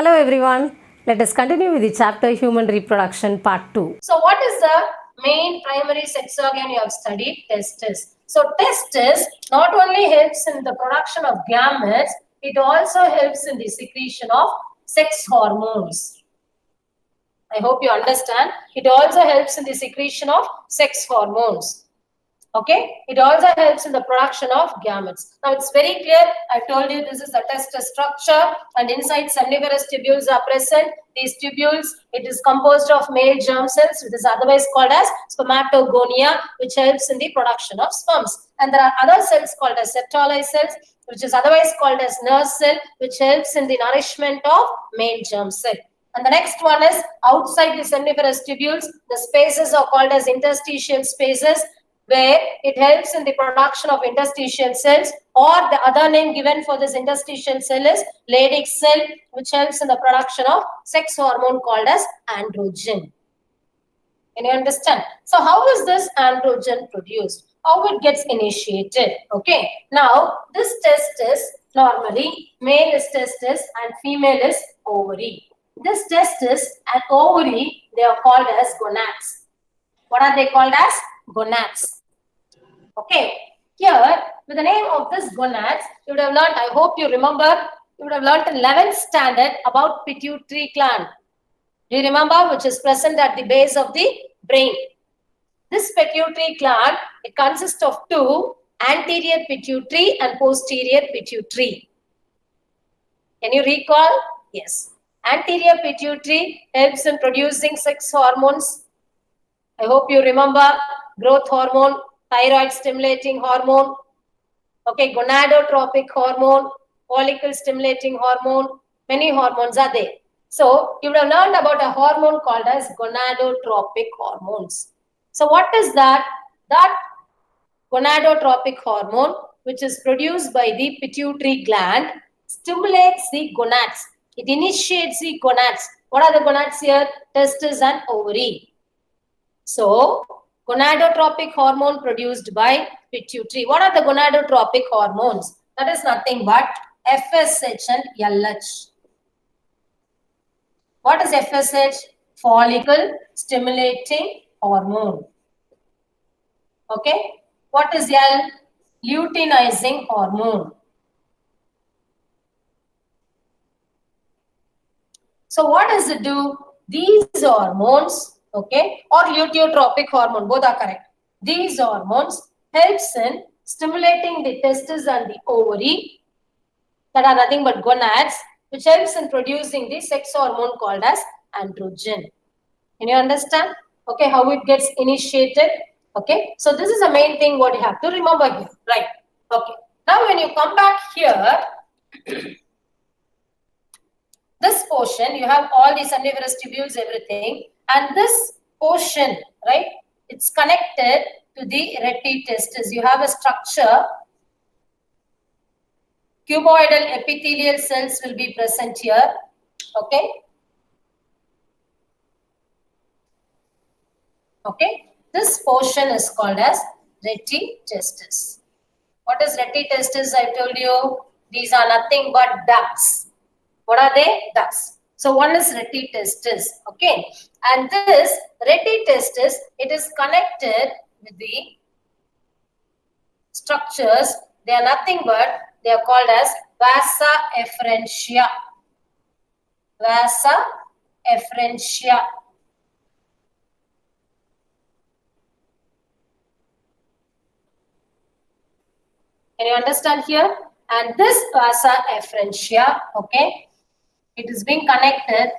Hello everyone. Let us continue with the chapter Human Reproduction Part 2. So what is the main primary sex organ you have studied? Testis. So testis not only helps in the production of gametes, it also helps in the secretion of sex hormones. I hope you understand. It also helps in the secretion of sex hormones. Okay, it also helps in the production of gametes. Now it's very clear. I told you this is a testis structure, and inside seminiferous tubules are present. These tubules, it is composed of male germ cells, which is otherwise called as spermatogonia, which helps in the production of sperms. And there are other cells called as Sertoli cells, which is otherwise called as nurse cell, which helps in the nourishment of male germ cell. And the next one is outside the seminiferous tubules, the spaces are called as interstitial spaces, where it helps in the production of interstitial cells, or the other name given for this interstitial cell is Leydig cell, which helps in the production of sex hormone called as androgen. Can you understand? So how is this androgen produced? How it gets initiated? Okay. Now this testis, normally male is testis and female is ovary. This testis and ovary, they are called as gonads. What are they called as? Gonads. Okay, here with the name of this gonads, you would have learned, I hope you remember, you would have learned in 11th standard about pituitary gland. Do you remember? Which is present at the base of the brain. This pituitary gland, it consists of two, anterior pituitary and posterior pituitary. Can you recall? Yes. Anterior pituitary helps in producing sex hormones. I hope you remember growth hormone, thyroid stimulating hormone, okay, gonadotropic hormone, follicle stimulating hormone, many hormones are there. So you would have learned about a hormone called as gonadotropic hormones. So what is that? That gonadotropic hormone, which is produced by the pituitary gland, stimulates the gonads. It initiates the gonads. What are the gonads here? Testis and ovary. So gonadotropic hormone produced by pituitary. What are the gonadotropic hormones? That is nothing but FSH and LH. What is FSH? Follicle stimulating hormone. Okay. What is L? Luteinizing hormone. So what does it do? These hormones, okay, or luteotropic hormone, both are correct. These hormones helps in stimulating the testis and the ovary, that are nothing but gonads, which helps in producing the sex hormone called as androgen. Can you understand? Okay, how it gets initiated? Okay, so this is the main thing what you have to remember here, right? Okay, now when you come back here, this portion, you have all these seminiferous tubules, everything, and this portion, right, it's connected to the rete testis. You have a structure. Cuboidal epithelial cells will be present here. Okay. Okay. This portion is called as rete testis. What is rete testis? I told you these are nothing but ducts. What are they? Ducts. So one is rete testis. Okay. And this rete testis, it is connected with the structures. They are nothing but, they are called as vasa efferentia. Vasa efferentia. Can you understand here? And this vasa efferentia, okay, it is being connected,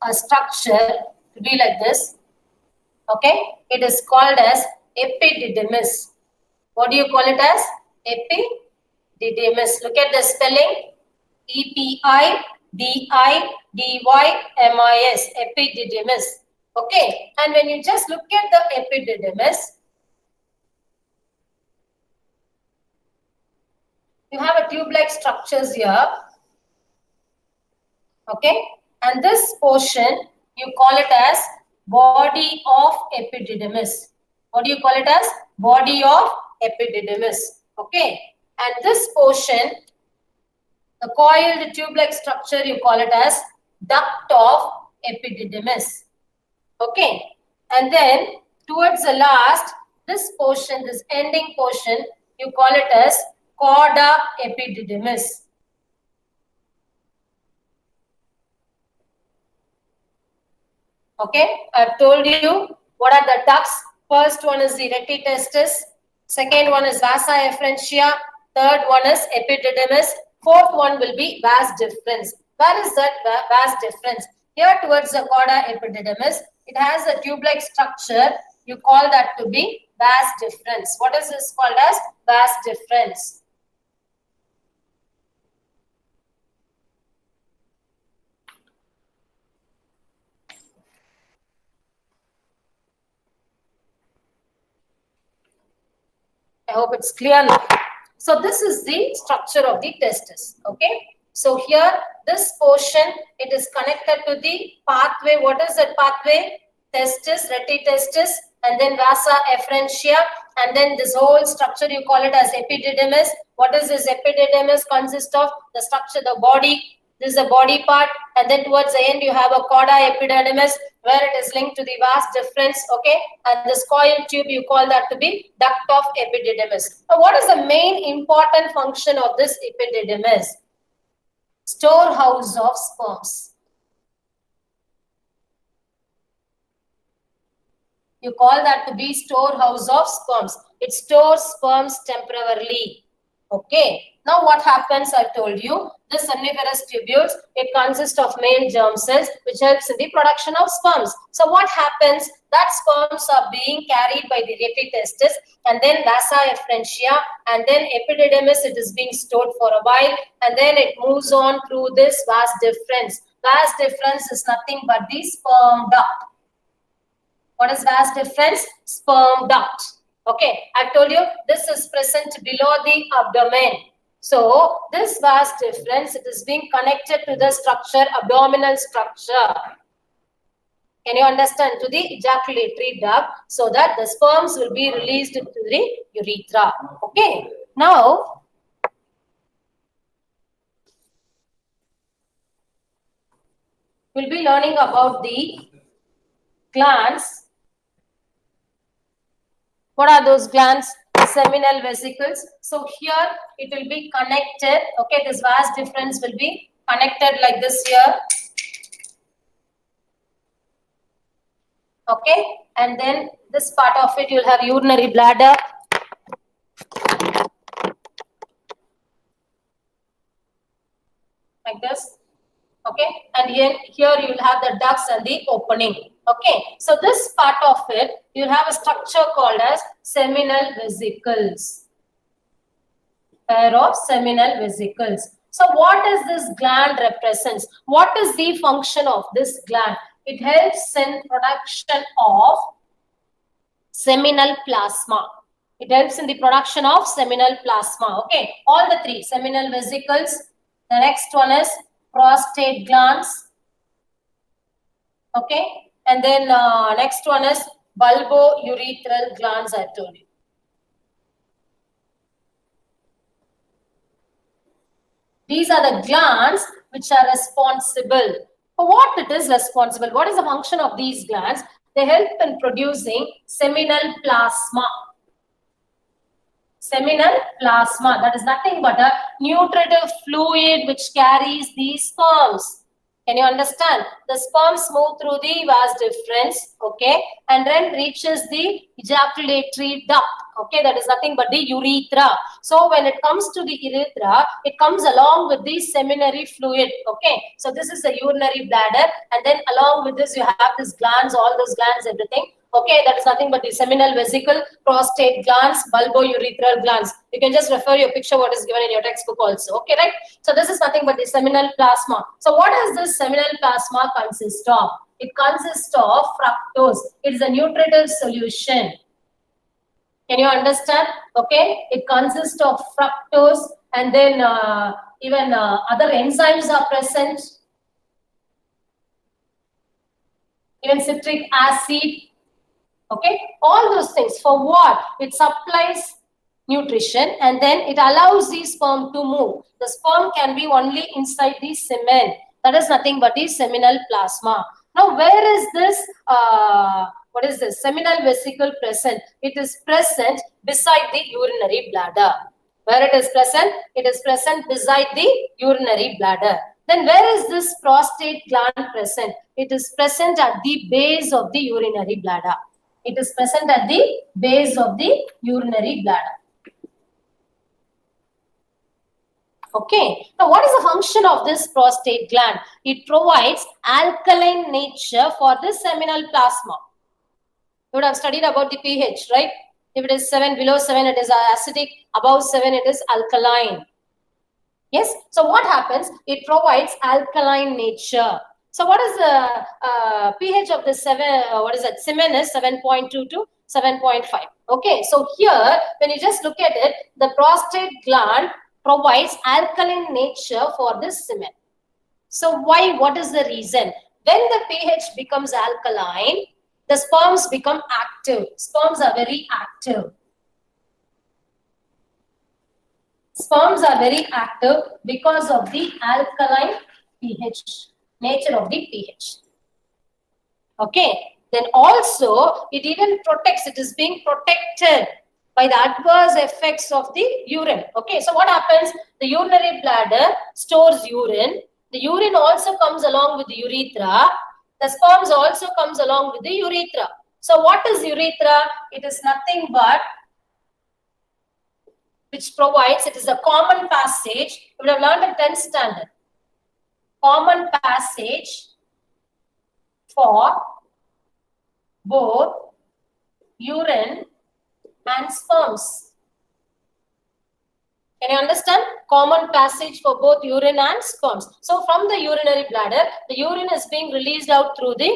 a structure to be like this. Okay, it is called as epididymis. What do you call it as? Epididymis. Look at the spelling. E-P-I-D-I-D-Y-M-I-S. Epididymis. Okay, and when you just look at the epididymis, you have a tube-like structures here. Okay, and this portion, you call it as body of epididymis. What do you call it as? Body of epididymis. Okay, and this portion, The coiled tube-like structure, you call it as duct of epididymis. Okay. And then towards the last, this portion, this ending portion, you call it as chorda epididymis. Okay. I've told you what are the ducts. First one is the retitestis. Second one is vasa efferentia. Third one is epididymis. Fourth one will be vas deferens. Where is that vas deferens? Here towards the chorda epididymis, it has a tube-like structure. You call that to be vas deferens. What is this called as? Vas deferens. I hope it's clear now. So this is the structure of the testis. Okay. So here, this portion, it is connected to the pathway. What is that pathway? Testis, retitestis, and then vasa efferentia, and then this whole structure, you call it as epididymis. What is this epididymis? Consists of the structure, the body. This is the body part, and then towards the end you have a chorda epididymis where it is linked to the vas deferens. Okay, and this coil tube, you call that to be duct of epididymis. Now, what is the main important function of this epididymis? Storehouse of sperms. You call that to be storehouse of sperms. It stores sperms temporarily. Okay. Now what happens? I told you the seminiferous tubules, it consists of male germ cells which helps in the production of sperms. So what happens? That sperms are being carried by the retitestis and then vasa efferentia and then epididymis. It is being stored for a while and then it moves on through this vas deferens. Vas deferens is nothing but the sperm duct. What is vas deferens? Sperm duct. Okay, I told you this is present below the abdomen. So this vas deferens, it is being connected to the structure, abdominal structure. Can you understand? To the ejaculatory duct, so that the sperms will be released to the urethra. Okay. Now, we'll be learning about the glands. What are those glands? Seminal vesicles. So here it will be connected. Okay, this vas deferens will be connected like this here. Okay, and then this part of it you'll have urinary bladder. Like this. Okay, and here you will have the ducts and the opening. Okay, so this part of it, you have a structure called as seminal vesicles. Pair of seminal vesicles. So what does this gland represents? What is the function of this gland? It helps in production of seminal plasma. It helps in the production of seminal plasma. Okay, all the three seminal vesicles. The next one is prostate glands. Okay, and then next one is bulbourethral glands. I told you. These are the glands which are responsible. For what it is responsible? What is the function of these glands? They help in producing seminal plasma. Seminal plasma, that is nothing but a nutritive fluid which carries these sperms. Can you understand? The sperms move through the vas deferens, okay, and then reaches the ejaculatory duct. Okay, that is nothing but the urethra. So when it comes to the urethra, it comes along with the seminary fluid. Okay, so this is the urinary bladder, and then along with this you have this glands, all those glands, everything. Okay, that is nothing but the seminal vesicle, prostate glands, bulbourethral glands. You can just refer your picture what is given in your textbook also. Okay, right? So this is nothing but the seminal plasma. So what does this seminal plasma consist of? It consists of fructose. It is a nutritive solution. Can you understand? Okay, it consists of fructose and then even other enzymes are present. Even citric acid. Okay, all those things. For what? It supplies nutrition, and then it allows the sperm to move. The sperm can be only inside the semen. That is nothing but the seminal plasma. Now, where is this, what is this seminal vesicle present? It is present beside the urinary bladder. Where it is present? It is present beside the urinary bladder. Then where is this prostate gland present? It is present at the base of the urinary bladder. It is present at the base of the urinary bladder. Okay. Now, what is the function of this prostate gland? It provides alkaline nature for the seminal plasma. You would have studied about the pH, right? If it is 7, below 7, it is acidic. Above 7, it is alkaline. Yes. So what happens? It provides alkaline nature. So what is the pH of the semen is 7.2 to 7.5. Okay. So here, when you just look at it, the prostate gland provides alkaline nature for this semen. So why? What is the reason? When the pH becomes alkaline, the sperms become active. Sperms are very active. Sperms are very active because of the alkaline pH, nature of the pH. Okay. Then also, it even protects, it is being protected by the adverse effects of the urine. Okay. So what happens? The urinary bladder stores urine. The urine also comes along with the urethra. The sperms also comes along with the urethra. So what is urethra? It is nothing but which provides, it is a common passage. You would have learned at 10th standard. Common passage for both urine and sperms. Can you understand? Common passage for both urine and sperms. So from the urinary bladder, the urine is being released out through the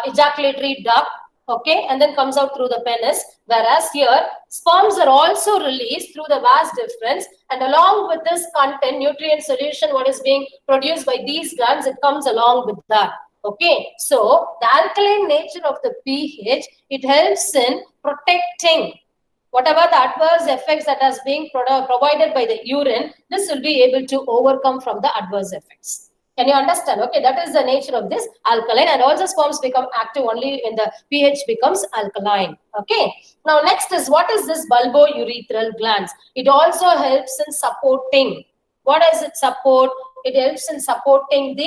ejaculatory duct. Okay, and then comes out through the penis, whereas here sperms are also released through the vas deferens, and along with this content, nutrient solution, what is being produced by these glands, it comes along with that. Okay, so the alkaline nature of the pH, it helps in protecting whatever the adverse effects that is being provided by the urine. This will be able to overcome from the adverse effects. Can you understand? Okay, that is the nature of this alkaline, and also sperms become active only when the pH becomes alkaline. Okay. Now next is, what is this bulbourethral glands? It also helps in supporting. What does it support? It helps in supporting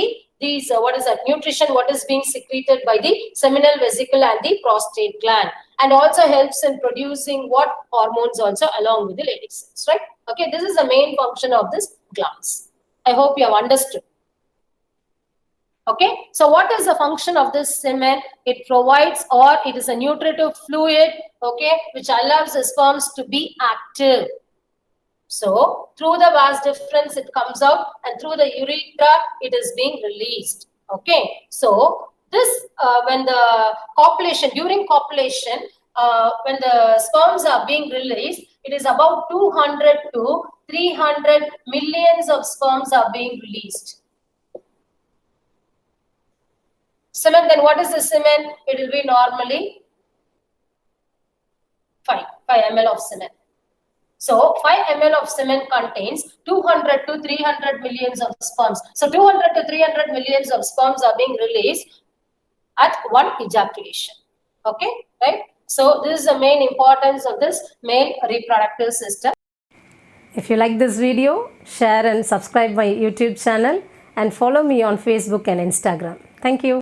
nutrition, what is being secreted by the seminal vesicle and the prostate gland, and also helps in producing what hormones also along with the Leydig cells, right? Okay, this is the main function of this glands. I hope you have understood. Okay, so what is the function of this semen? It provides, or it is a nutritive fluid, okay, which allows the sperms to be active. So through the vas deferens it comes out, and through the urethra it is being released. Okay, so this when the copulation, during copulation, when the sperms are being released, it is about 200 to 300 millions of sperms are being released. Semen, then what is the semen? It will be normally 5 ml of semen. So 5 ml of semen contains 200 to 300 millions of sperms. So 200 to 300 millions of sperms are being released at one ejaculation. Okay, right? So this is the main importance of this male reproductive system. If you like this video, share and subscribe my YouTube channel and follow me on Facebook and Instagram. Thank you.